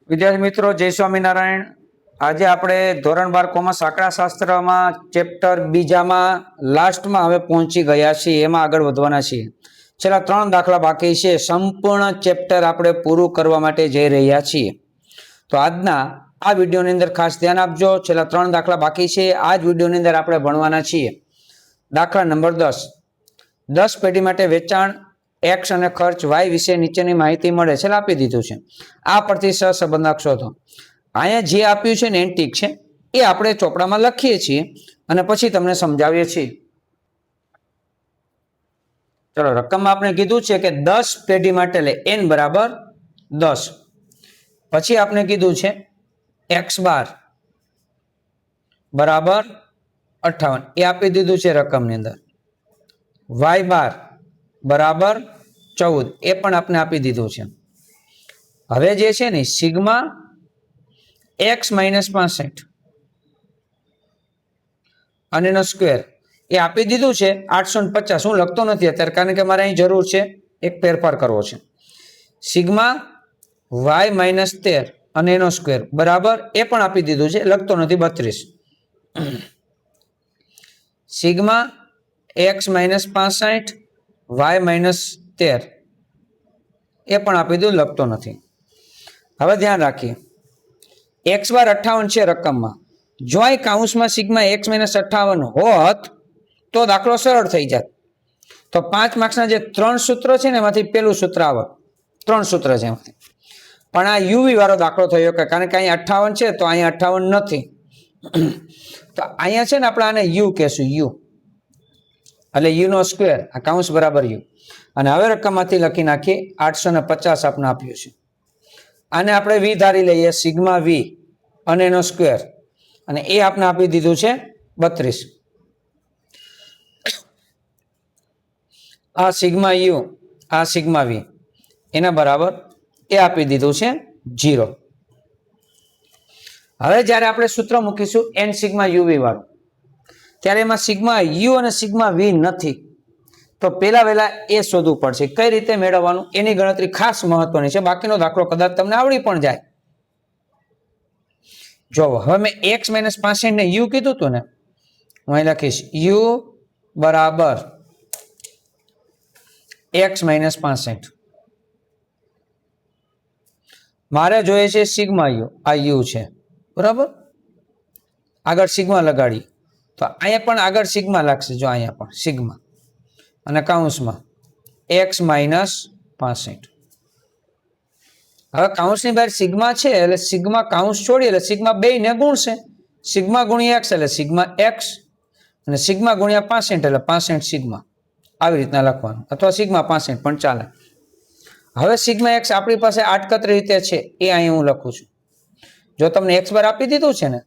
વિદ્યાર્થી મિત્રો, જય સ્વામિનારાયણ. આજે આપણે ધોરણ 12 કોમર્સ આંકડાશાસ્ત્રમાં ચેપ્ટર બીજામાં લાસ્ટમાં હવે પહોંચી ગયા છીએ. એમાં આગળ વધવાના છીએ. છેલ્લા 3 દાખલા બાકી છે. સંપૂર્ણ ચેપ્ટર આપણે પૂરું કરવા માટે જઈ રહ્યા છીએ. તો આજના આ વિડીયોની અંદર ખાસ ધ્યાન આપજો. છેલ્લા 3 દાખલા બાકી છે. આ જ વિડીયોની અંદર આપણે ભણવાના છીએ. દાખલા નંબર 10. 10 પેઢી માટે વેચાણ એક્સ અને ખર્ચ વાય વિશે નીચેની માહિતી મળે છે. આપી દીધું છે. આ પરથી સહસંબંધક શોધો. અહીંયા જે આપ્યું છે ને એ ઠીક છે, એ આપણે ચોપડામાં લખીએ છીએ અને પછી તમને સમજાવીએ છીએ. ચલો, રકમમાં આપણે કીધું છે કે 10 પેઢી માટે લે n બરાબર 10. પછી આપણે કીધું છે x બાર બરાબર 58, એ આપી દીધું છે રકમની અંદર. y બાર બરાબર 14, એ પણ આપણે આપી દીધું છે. હવે જે છે ને સિગ્મા x માઇનસ 65 અને એનો સ્ક્વેર એ આપી દીધું છે 850. હું લખતો નથી અત્યારે, કારણ કે મારે અહીં જરૂર છે એક ફેરફાર કરવો છે. સિગ્મા y માઇનસ 13 અને એનો સ્ક્વેર બરાબર, એ પણ આપી દીધું છે, લખતો નથી, 32. Sigma x minus 65 y minus 13, એ પણ આપી દીધું, લખતો નથી. હવે ધ્યાન રાખીએ, x બાર 58 છે રકમમાં. જો અહીં કાઉન્સમાં સિગ્મા x માઇનસ 58 હોત તો દાખલો સરળ થઈ જાત. તો 5 માર્ક્સના જે 3 સૂત્રો છે ને એમાંથી પેલું સૂત્ર આવત. 3 સૂત્ર છે એમાંથી. પણ આ યુવી વાળો દાખલો થયો કે કારણ કે અહીંયા 58 છે તો અહીંયા 58 નથી. તો અહીંયા છે ને આપણે આને યુ કહેશું, યુ એટલે યુ નો સ્ક્વેર, આ કાઉન્સ બરાબર યુ. અને હવે રકમમાંથી લખી નાખીએ 850 આપણે આપ્યું છે. આને આપણે વી ધારી લઈએ, સિગ્મા વી અને એનો સ્ક્વેર, અને એ આપણે આપી દીધું છે 32. આ સિગ્મા યુ, આ સિગ્મા વી, એના બરાબર એ આપી દીધું છે 0. હવે જ્યારે આપણે સૂત્ર મૂકીશું n સિગ્મા યુવી વાળું, ત્યારે એમાં સિગ્મા યુ અને સિગ્મા વી નથી. તો પેલા વહેલા એ શોધવું પડશે. કઈ રીતે મેળવવાનું એની ગણતરી ખાસ મહત્વની છે. બાકીનો દાખલો કદાચ તમને આવડી પણ જાય. જો હવે મેં x માઇનસ 65 ને u કીધું હતું ને, હું અહીં લખીશ u બરાબર x માઇનસ 65. મારે જોઈએ છે સિગ્મા યુ, આ યુ છે બરાબર. આગળ સિગ્મા લગાડી તો અહીંયા પણ આગળ સિગ્મા લાગશે. જો અહીંયા પણ સિગ્મા અને કાઉન્સમાં x માઇનસ 65. હવે કાઉન્સની બહાર સિગ્મા છે એટલે સિગ્મા કાઉન્સ છોડી એટલે સિગ્મા બે ને ગુણશે. સિગ્મા ગુણ્યા x એટલે સિગ્મા x, અને સિગ્મા ગુણ્યા 65 એટલે 65 સિગ્મા. આવી રીતના લખવાનું, અથવા સિગ્મા 65 પણ ચાલે. હવે સિગ્મા x આપણી પાસે આડકતરી રીતે છે, એ અહીં હું લખું છું. જો તમને x બાર આપી દીધું છે ને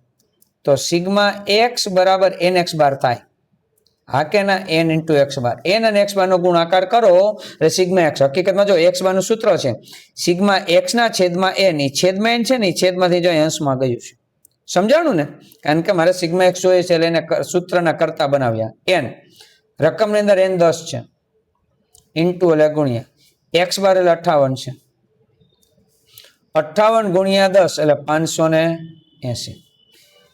તો સિગ્મા x બરાબર nx બાર થાય. હા કે ના, n into x bar. n અને x બાર નો ગુણાકાર કરો એટલે સિગ્મા x. હકીકતમાં જો x બાર નું સૂત્ર છે સિગ્મા x ના છેદમાં n, એ છેદમાં n છે ને, છેદમાંથી જો અંશમાં ગયું છે. સમજાણું ને? કારણ કે મારે સિગ્મા x જોઈએ છે એટલે એને સૂત્રના કરતા બનાવ્યા. n રકમની અંદર n 10 છે, ઇન્ટુ એટલે ગુણ્યા x બાર એટલે 58 છે. 58 ગુણ્યા 10 એટલે 580.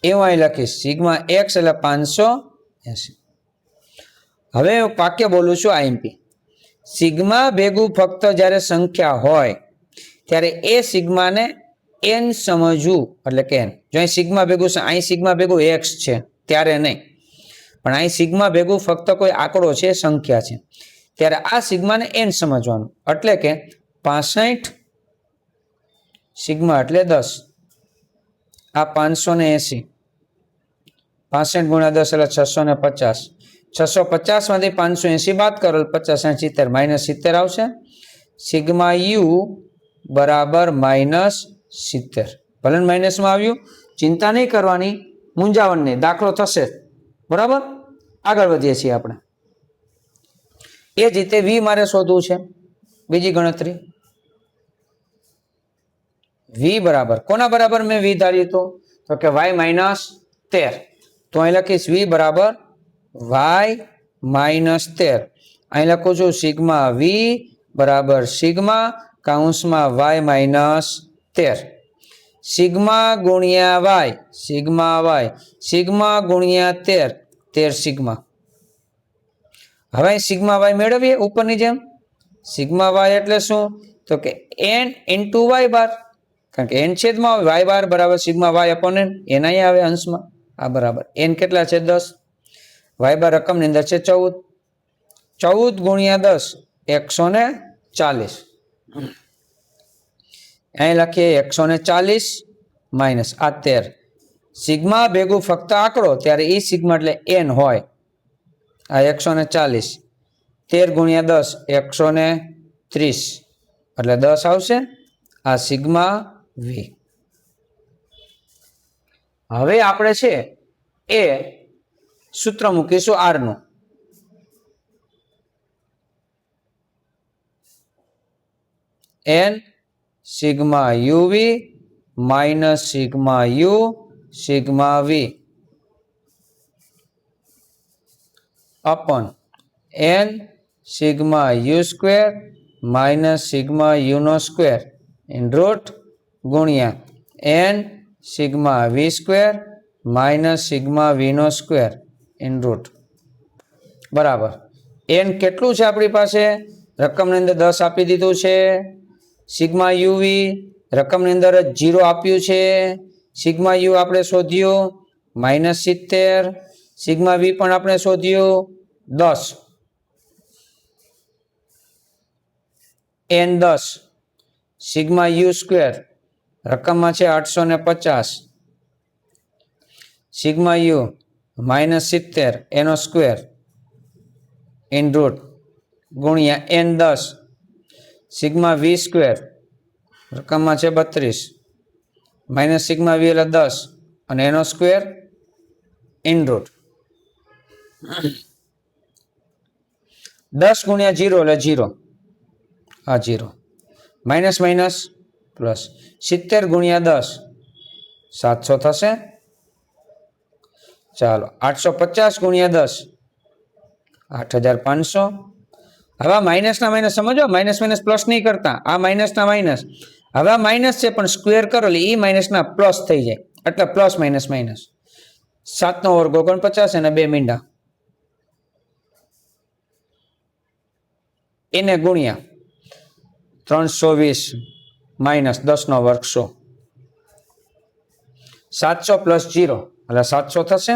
એવું અહીં લખીશ સિગ્મા x એટલે 580. હવે હું વાક્ય બોલું છું આઈએમપી. સિગ્મા ભેગું ફક્ત જ્યારે સંખ્યા હોય ત્યારે એ સિગ્માને n સમજવું, એટલે કે n. જો અહીં સિગ્મા ભેગું, અહીં સિગ્મા ભેગું x છે ત્યારે નહીં, પણ અહીં સિગ્મા ભેગું ફક્ત કોઈ આંકડો છે, સંખ્યા છે, ત્યારે આ સિગ્માને n સમજવાનું. એટલે કે 65 સિગ્મા એટલે 10, આ 580. 65 ગુણ્યા 10 એટલે 650. 650 માંથી 580 બાદ કરો 50 70 માઇનસ 70 આવશે. સિગ્મા યુ બરાબર માઇનસ 70. ભલે માઇનસમાં આવ્યું, ચિંતા નહીં કરવાની, મૂંઝાવણ નહીં, દાખલો થશે બરાબર. આગળ વધીએ છીએ આપણે. એ જ રીતે વી મારે શોધવું છે. બીજી ગણતરી વી બરાબર કોના બરાબર મેં વી ધાર્યું હતું તો કે y માઇનસ 13. તો અહીં લખીશ વી બરાબર y માઇનસ 13. અહીં લખું છું સિગ્મા વી બરાબર સિગ્મા કાઉન્સમાં y માઇનસ 13. સિગ્મા ગુણ્યા વાય, સિગ્મા વાય, સિગ્મા ગુણ્યા 13, 13 સિગ્મા. હવે સિગ્મા વાય મેળવીએ ઉપરની જેમ. સિગ્મા વાય એટલે શું? તો કે n ઇન્ટુ વાય બાર, કારણ કે n છેદમાં વાય બાર બરાબર sigma y upon n, n અહીંયા આવે અંશમાં. આ બરાબર n કેટલા છે? 10. વાય બાર રકમની અંદર છે 14, 14 ગુણ્યા 10, 140. અહીં લખીએ 140 માઇનસ આ 13. સિગ્મા ભેગું ફક્ત આંકડો ત્યારે ઈ સિગ્મા એટલે n હોય. આ 140, 13 ગુણ્યા 10, 130, એટલે 10 આવશે. આ સિગ્મા વી. હવે આપણે છે એ સૂત્ર મૂકીશું આર નું. n sigma u v minus sigma u sigma v upon n sigma u square minus sigma u નો સ્ક્વેર ઇન રૂટ ગુણ્યા n sigma v square minus sigma v નો સ્ક્વેર ઇન રૂટ. બરાબર. n કેટલું છે આપણી પાસે? રકમની અંદર 10 આપી દીધું છે. સિગ્મા યુવી રકમની અંદર 0 આપ્યું છે. સિગ્મા યુ આપણે શોધ્યું -70. સિગ્મા વી પણ આપણે શોધ્યું 10. n 10. સિગ્મા યુ સ્ક્વેર રકમમાં છે 850. સિગ્મા યુ -70 એનો સ્ક્વેર ઇન રૂટ ગુણ્યા n 10. સિગ્મા વી સ્ક્વેર રકમમાં છે 32 માઇનસ સિગ્મા વી એટલે 10 અને એનો સ્ક્વેર ઇન રૂટ 10 ગુણ્યા 0 એટલે 0. આ 0 માઇનસ માઇનસ પ્લસ 70 ગુણ્યા 10 700 થશે. ચાલો 850 ગુણ્યા 10 8500. હવે માઇનસ ના માઇનસ સમજો, માઇનસ માઇનસ પ્લસ નહીં કરતા. આ માઇનસ ના માઇનસ. હવે આ માઇનસ છે પણ સ્ક્વેર કરો એટલે ઈ માઇનસ ના પ્લસ થઈ જાય, એટલે પ્લસ માઇનસ માઇનસ. 7 નો વર્ગ 49 અને 2 મીંડા એને ગુણ્યા 320 માઇનસ 10 નો વર્ગ 100. 700 પ્લસ 0 એટલે 700 થશે.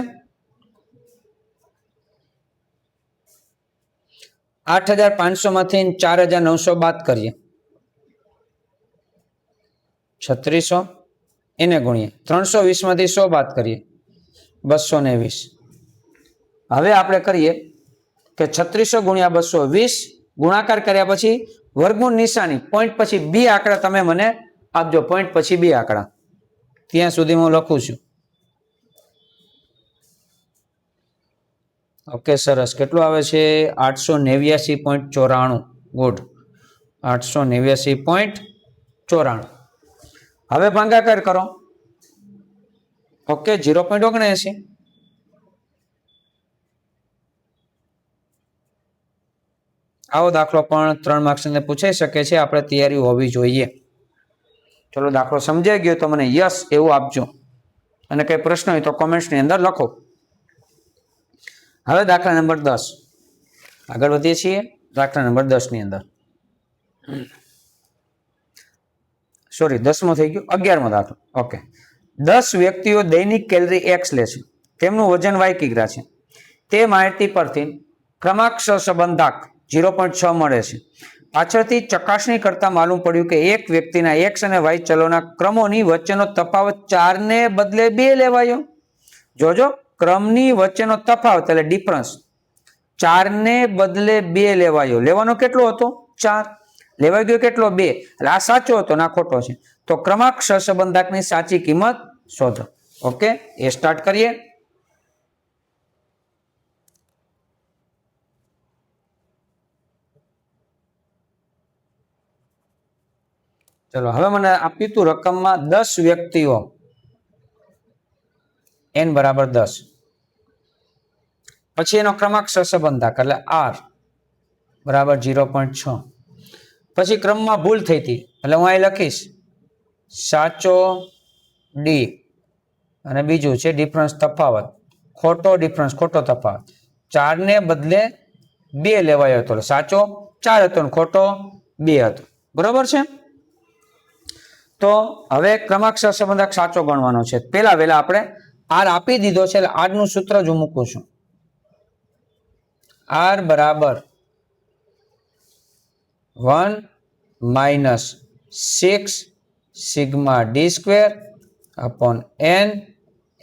8500 માંથી 4900 બાદ કરીએ 3600 એને ગુણીએ 320 માંથી 100 બાદ કરીએ 220. હવે આપણે કરીએ કે 3600 ગુણ્યા 220 ગુણાકાર કર્યા પછી વર્ગમૂળ નિશાની પોઈન્ટ પછી બી આંકડા તમે મને આપજો. પોઈન્ટ પછી બી આંકડા ત્યાં સુધી હું લખું છું. ઓકે સરસ. કેટલું આવે છે? 889.94. ગુડ. 889.94. હવે ભાગાકાર કરો. ઓકે 0.79. આવો દાખલો પણ 3 માર્ક્સ ને પૂછાઈ શકે છે. આપણે તૈયારી હોવી જોઈએ. ચલો દાખલો સમજાઈ ગયો તો મને યસ એવું આપજો અને કઈ પ્રશ્ન હોય તો કોમેન્ટ્સની અંદર લખો. હવે દાખલા નંબર 10 આગળ વધીએ છીએ. દાખલા નંબર 10 ની અંદર સોરી 10મો થઈ ગયો, 11મો દાખલો. ઓકે 10 વ્યક્તિઓ દૈનિક કેલરી x લે છે. તેમનું વજન y કિગ્રા છે. તે માહિતી પરથી ક્રમાંક સહસંબંધાંક 0.6 મળે છે. પાછળથી ચકાસણી કરતા માલુમ પડ્યું કે એક વ્યક્તિના x અને y ચલોના ક્રમોની વચ્ચેનો તફાવત 4 ને બદલે 2 લેવાયો. જોજો ક્રમની વચ્ચેનો તફાવત એટલે ડિફરન્સ 4 ને બદલે 2 લેવાયો. લેવાનો કેટલો હતો? 4. લેવાઈ ગયો કેટલો? 2. એટલે આ સાચો હતો ના ખોટો છે. તો ક્રમાંક સહસંબંધાંકની સાચી કિંમત શોધો. ઓકે એ સ્ટાર્ટ કરીએ. ચલો હવે મને આપ્યું તું રકમમાં 10 વ્યક્તિઓ n બરાબર 10. પછી એનો ક્રમાંક સહસંબંધાંક એટલે r બરાબર 0.6. પછી ક્રમમાં ભૂલ થઈ હતી એટલે હું અહીં લખીશ સાચો ડી અને બીજું છે ડિફરન્સ તફાવત, ખોટો ડિફરન્સ, ખોટો તફાવત. 4 ને બદલે 2 લેવાયો હતો, સાચો 4 હતો ને ખોટો 2 હતો. બરોબર છે. તો હવે ક્રમાંક સહસંબંધક સાચો ગણવાનો છે. પેલા વેલા આપણે આર આપી દીધો છે એટલે આર નું સૂત્ર જ હું મૂકું છું. આર બરાબર 1 minus 6 sigma D square upon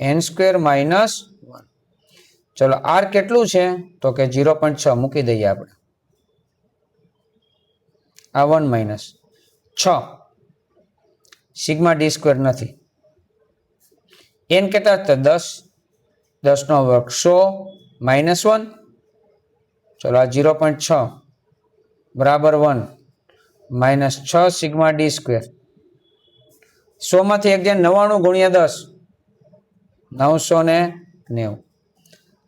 n square minus 1. ચલો આર કેટલું છે તો કે 0.6 મૂકી દઈએ આપણે. આ 1 માઇનસ 6 સિગ્મા ડી સ્ક્વેર નથી. n કેટલા હતા 10, 10 નો વર્ગ 100 માઇનસ 1. ચલો આ 0.6 બરાબર 1 માઇનસ 6 સિગ્મા ડી સ્ક્વેર. 100 માંથી 99 ગુણ્યા 10 990.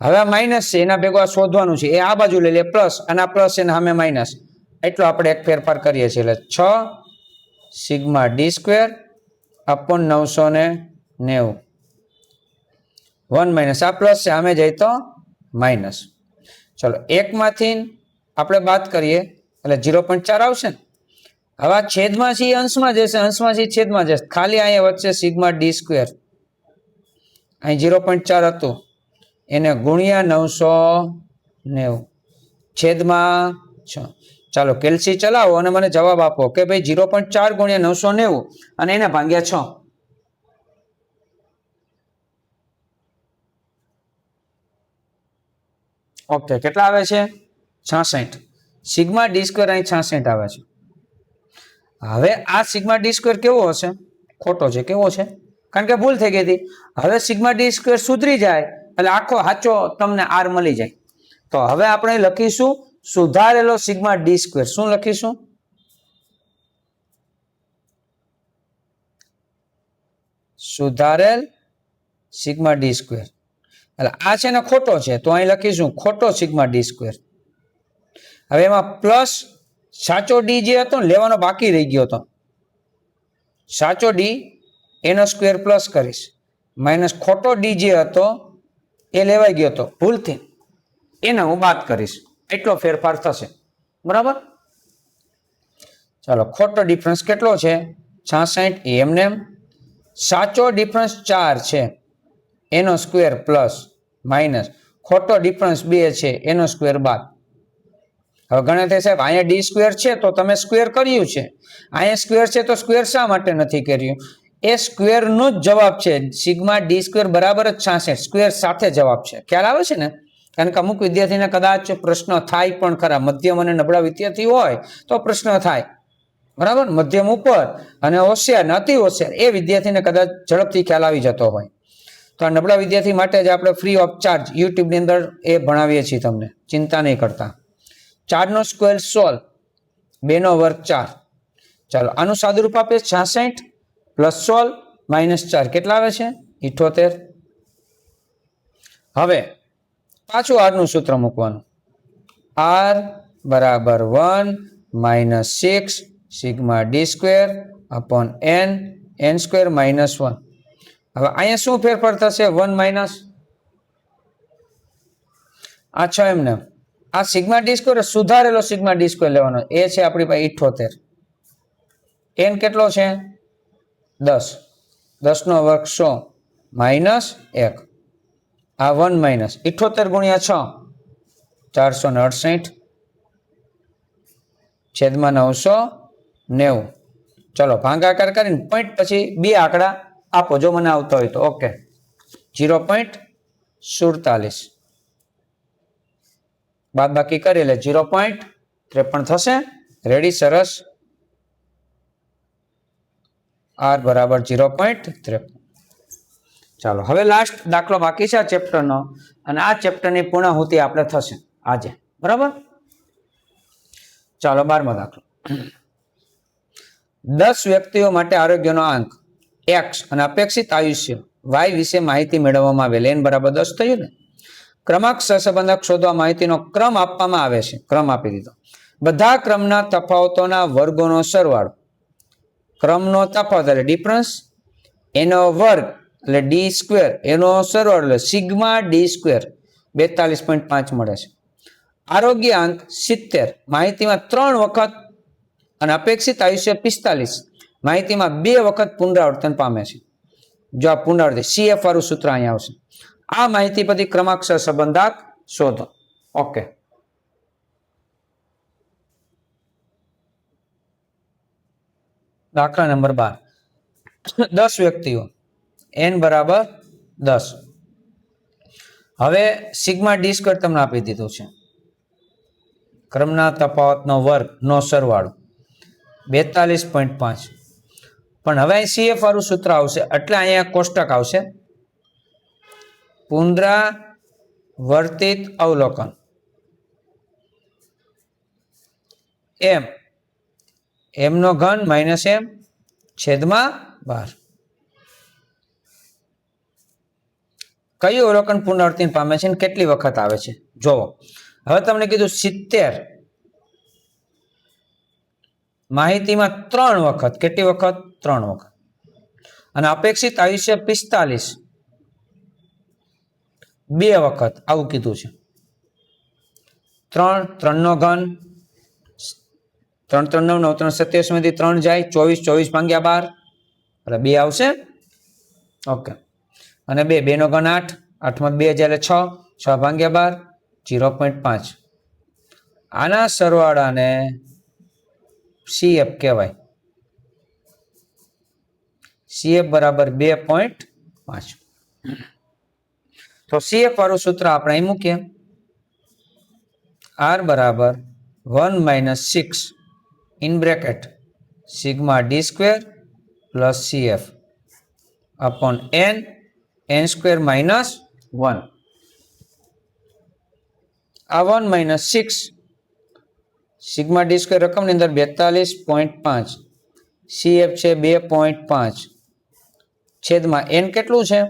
હવે માઇનસ છે એના ભેગું શોધવાનું છે, એ આ બાજુ લઈ લે પ્લસ અને આ પ્લસ એના સામે માઇનસ, એટલો આપણે એક ફેરફાર કરીએ છીએ એટલે 6 sigma D square upon 990. 1 minus આ પ્લસ છે સામે જાય તો માઇનસ. ચલો એકમાંથી આપણે બાદ કરીએ એટલે 0.4 આવશે ને. હવે છેદમાંથી અંશમાં જશે, અંશમાંથી છેદમાં જશે, ખાલી અહીંયા વચ્ચે સિગ્મા ડી સ્ક્વેર અહીં 0.4 હતું એને ગુણ્યા 990 છેદમાં 6. ચાલો કેલ્સી ચલાવો અને મને જવાબ આપો કે ભાઈ 0.4 ગુણ્યા 990 અને એને ભાગ્યા 6. ઓકે કેટલા આવે છે 66. સિગ્મા ડી સ્ક્વેર અહીં 66 આવે છે. હવે આ સિગ્મા ડી સ્ક્વેર કેવો હશે? ખોટો છે. કેવો છે? કારણ કે ભૂલ થઈ ગઈ હતી. હવે સિગ્મા ડી સ્ક્વેર સુધરી જાય એટલે આખો સાચો તમને આર મળી જાય. તો હવે આપણે લખીશું સુધારેલો સિગ્મા ડી સ્ક્વેર. શું લખીશું? સુધારેલ સિગ્મા ડી સ્ક્વેર. એટલે આ છે ને ખોટો છે તો અહીં લખીશું ખોટો સિગ્મા ડી સ્ક્વેર. હવે એમાં પ્લસ સાચો ડી જે હતો ને લેવાનો બાકી રહી ગયો હતો, સાચો ડી એનો સ્ક્વેર પ્લસ કરીશ, માઇનસ ખોટો ડી જે હતો એ લેવાઈ ગયો હતો ભૂલથી, એને હું બાદ કરીશ, એટલો ફેરફાર થશે. બરાબર. ચાલો ખોટો ડિફરન્સ કેટલો છે 66 એમને એમ. સાચો ડિફરન્સ 4 છે એનો સ્ક્વેર પ્લસ માઇનસ ખોટો ડિફરન્સ 2 છે એનો સ્ક્વેર બાદ. હવે ગણતરી સાહેબ અહીંયા ડી સ્ક્વેર છે તો તમે સ્ક્વેર કર્યું છે, અહીંયા સ્ક્વેર છે તો સ્ક્વેર શા માટે નથી કર્યું? એ સ્ક્વેર નો જ જવાબ છે. સિગ્મા ડી સ્ક્વેર બરાબર જ 66 સ્ક્વેર સાથે જવાબ છે. ખ્યાલ આવે છે ને? કારણ કે અમુક વિદ્યાર્થીને કદાચ પ્રશ્ન થાય પણ ખરા, મધ્યમ અને નબળા વિદ્યાર્થી હોય તો પ્રશ્ન થાય. બરાબર. મધ્યમ ઉપર અને હોશિયાર અતિ હોશિયાર એ વિદ્યાર્થીને કદાચ ઝડપથી ખ્યાલ આવી જતો હોય. તો આ નબળા વિદ્યાર્થી માટે જ આપણે ફ્રી ઓફ ચાર્જ યુટ્યુબ ની અંદર એ ભણાવીએ છીએ, તમને ચિંતા નહીં કરતા. 4 નો સ્ક્વેર 16, 2 નો વર્ગ 4. ચાલો આનું સાદુરૂપ આપે 66 પ્લસ 16 માઇનસ 4 કેટલા આવે છે 78. હવે પાછું આર નું સૂત્ર મૂકવાનું. આર બરાબર 1 minus 6 sigma D square upon n square minus 1. હવે અહીંયા શું ફેરફાર થશે? 1 માઇનસ આ 6 એમને. આ સિગ્મા ડી સ્ક્વેર સુધારેલો સિગ્મા ડી સ્ક્વેર લેવાનો, એ છે આપણી પાસે 78. n કેટલો છે 10, 10 નો વર્ગ 100 માઇનસ 1. આ 1 માઇનસ 78 ગુણ્યા 6 468 છેદમાં 990. ચલો ભાગાકાર કરીને પોઈન્ટ પછી 2 આંકડા આપો જો મને આવતો હોય તો. ઓકે 0.47 બાદ બાકી કરી એટલે 0.53 થશે. રેડી. સરસ. આર બરાબર 0.53. ચાલો હવે લાસ્ટ દાખલો બાકી છે આ ચેપ્ટરનો, અને આ ચેપ્ટરની પૂર્ણાહુતિ આપણે થશે આજે. બરાબર. ચાલો 12મો દાખલો. 10 વ્યક્તિઓ માટે આરોગ્યનો આંક x અને અપેક્ષિત આયુષ્ય y વિશે માહિતી મેળવવામાં આવેલ. n બરાબર 10 થયું ને. ક્રમાંક સહસંબંધક શોધવા માહિતીનો ક્રમ આપવામાં આવે છે. ક્રમ આપી દીધો. બધા ક્રમના તફાવતોના વર્ગોનો સરવાળો, ક્રમનો તફાવત એટલે ડિફરન્સ, એનો વર્ગ એટલે ડી સ્ક્વેર એનો સરવાળો એટલે સિગ્મા ડી સ્ક્વેર 42.5 મળે છે. આરોગ્યાંક 70 માહિતીમાં 3 વખત અને અપેક્ષિત આયુષ્ય 45 માહિતીમાં 2 વખત પુનરાવર્તન પામે છે. જો આ પુનરાવર્તન CF વાળું સૂત્ર અહીંયા આવશે. આ માહિતી પરથી ક્રમાંકસર સંબંધાંક શોધો. ઓકે, દાખલા નંબર 12. 10 વ્યક્તિઓ n બરાબર 10. હવે સિગ્મા ડી સ્ક્વેર તમને આપી દીધું છે. ક્રમના તફાવતનો વર્ગ નો સરવાળો 42.5. પણ હવે અહીં CF વાળું સૂત્ર આવશે એટલે અહીંયા કોષ્ટક આવશે. પુનરાવર્તિત અવલોકન m નો ઘન માઇનસ m છેદમાં 12. કયું અવલોકન પુનરાવર્તન પામે છે અને કેટલી વખત આવે છે જોવો. હવે તમને કીધું 70 માહિતીમાં 3 વખત. કેટલી વખત? 3 વખત. અને અપેક્ષિત આયુષ્ય 45 2 વખત આવું કીધું છે. 3 3 નો ઘન 3 3 9 9 3 27 માંથી 3 જાય 24 24 ભાગ્યા 12 એટલે 2 આવશે. ઓકે, અને 2 2 નો ઘન 8 8 માં 2 જાય એટલે 6 6 ભાગ્યા 12 0.5. આના સરવાળાને CF કહેવાય. CF બરાબર 2.5. તો CF વાળું સૂત્ર આપણે અહીં મૂકીએ. R બરાબર 1 minus 6 in bracket sigma d square plus CF upon n square minus 1. આ 1 minus 6 સિગ્મા ડી સ્ક્વેર રકમની અંદર 42.5 CF છે 2.5 છેદમાં n કેટલું છે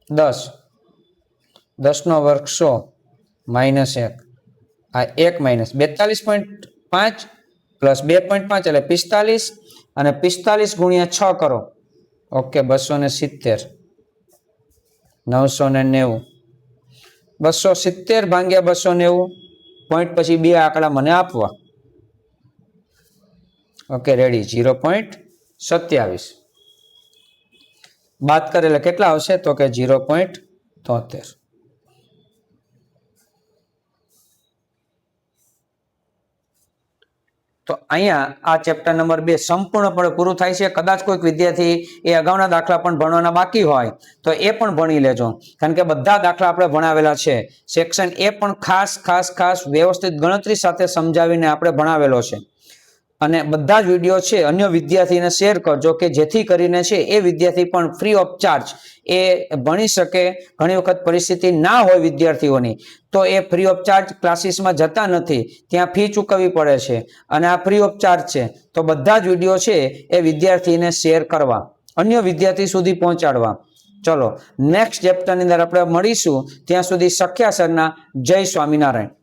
10 10 નો વર્ગ 100 માઇનસ 1 આ 1 માઇનસ 42.5 પ્લસ 2.5 એટલે 45 અને 45 ગુણ્યા 6 કરો. ઓકે, 270 990 270 ભાગ્યા 290 પોઈન્ટ પછી 2 આંકડા મને આપવા. Okay, ready. 0.27 બાદ કરે એટલે કેટલા આવશે તો કે 0.73. તો અહીંયા આ ચેપ્ટર નંબર 2 સંપૂર્ણપણે પૂરું થાય છે. કદાચ કોઈક વિદ્યાર્થી એ અગાઉના દાખલા પણ ભણવાના બાકી હોય તો એ પણ ભણી લેજો, કારણ કે બધા દાખલા આપણે ભણાવેલા છે. સેક્શન એ પણ ખાસ વ્યવસ્થિત ગણતરી સાથે સમજાવીને આપણે ભણાવેલો છે. અને બધા જ વિડીયો છે અન્ય વિદ્યાર્થીને શેર કરજો કે જેથી કરીને છે એ વિદ્યાર્થી પણ ફ્રી ઓફ ચાર્જ એ ભણી શકે. ઘણી વખત પરિસ્થિતિ ના હોય વિદ્યાર્થીઓની તો એ ફ્રી ઓફ ચાર્જ ક્લાસીસમાં જતા નથી, ત્યાં ફી ચૂકવવી પડે છે અને આ ફ્રી ઓફ ચાર્જ છે. તો બધા જ વિડીયો છે એ વિદ્યાર્થીને શેર કરવા, અન્ય વિદ્યાર્થી સુધી પહોંચાડવા. ચલો નેક્સ્ટ ચેપ્ટરની અંદર આપણે મળીશું. ત્યાં સુધી સખ્યા સરના જય સ્વામિનારાયણ.